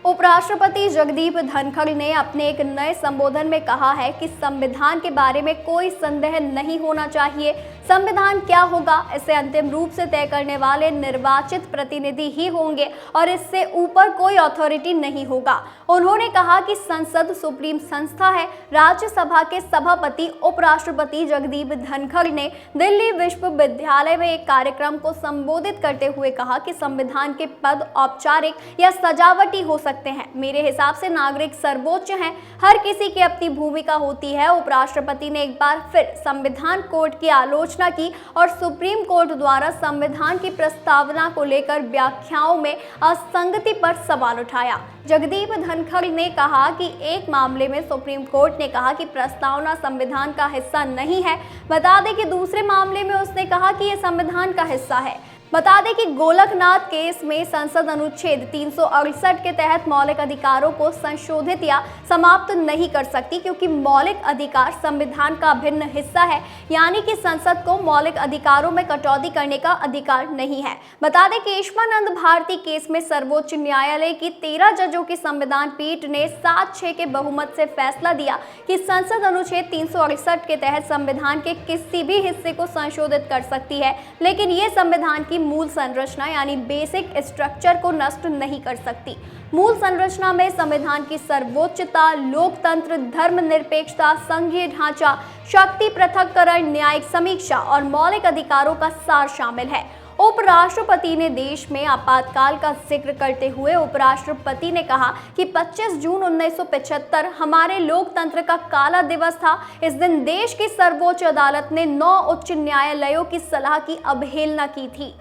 उपराष्ट्रपति जगदीप धनखड़ ने अपने एक नए संबोधन में कहा है कि संविधान के बारे में कोई संदेह नहीं होना चाहिए। संविधान क्या होगा, इसे अंतिम रूप से तय करने वाले निर्वाचित प्रतिनिधि ही होंगे और इससे ऊपर कोई अथॉरिटी नहीं होगा। उन्होंने कहा कि संसद सुप्रीम संस्था है। राज्यसभा के सभापति उपराष्ट्रपति जगदीप धनखड़ ने दिल्ली विश्वविद्यालय में एक कार्यक्रम को संबोधित करते हुए कहा कि संविधान के पद औपचारिक या सजावटी हो सकते हैं। मेरे हिसाब से नागरिक सर्वोच्च हैं, हर किसी की अपनी भूमिका होती है। उपराष्ट्रपति ने एक बार फिर संविधान कोर्ट की आलोचना की और सुप्रीम कोर्ट द्वारा संविधान की प्रस्तावना को लेकर व्याख्याओं में असंगति पर सवाल उठाया। जगदीप धनखड़ ने कहा कि एक मामले में सुप्रीम कोर्ट ने कहा कि प्रस्तावना संविधान का हिस्सा नहीं है। बता दें कि दूसरे मामले में उसने कहा कि यह संविधान का हिस्सा है। बता दें कि गोलकनाथ केस में संसद अनुच्छेद 368 के तहत मौलिक अधिकारों को संशोधित या समाप्त नहीं कर सकती, क्योंकि मौलिक अधिकार संविधान का अभिन्न हिस्सा है, यानी कि संसद को मौलिक अधिकारों में कटौती करने का अधिकार नहीं है। बता दें कि केशवानंद भारती केस में सर्वोच्च न्यायालय की 13 जजों की संविधान पीठ ने 7-6 के बहुमत से फैसला दिया कि संसद अनुच्छेद 368 के तहत संविधान के किसी भी हिस्से को संशोधित कर सकती है, लेकिन ये संविधान की मूल संरचना यानी बेसिक स्ट्रक्चर को नष्ट नहीं कर सकती। मूल संरचना में संविधान की सर्वोच्चता, लोकतंत्र, धर्मनिरपेक्षता, संघीय ढांचा, शक्ति पृथक्करण, न्यायिक समीक्षा और मौलिक अधिकारों का सार शामिल है। उपराष्ट्रपति ने देश में आपातकाल का जिक्र करते हुए उपराष्ट्रपति ने कहा कि 25 जून 1975 हमारे लोकतंत्र का काला दिवस था। इस दिन देश की सर्वोच्च अदालत ने 9 उच्च न्यायालयों की सलाह की अवहेलना की थी।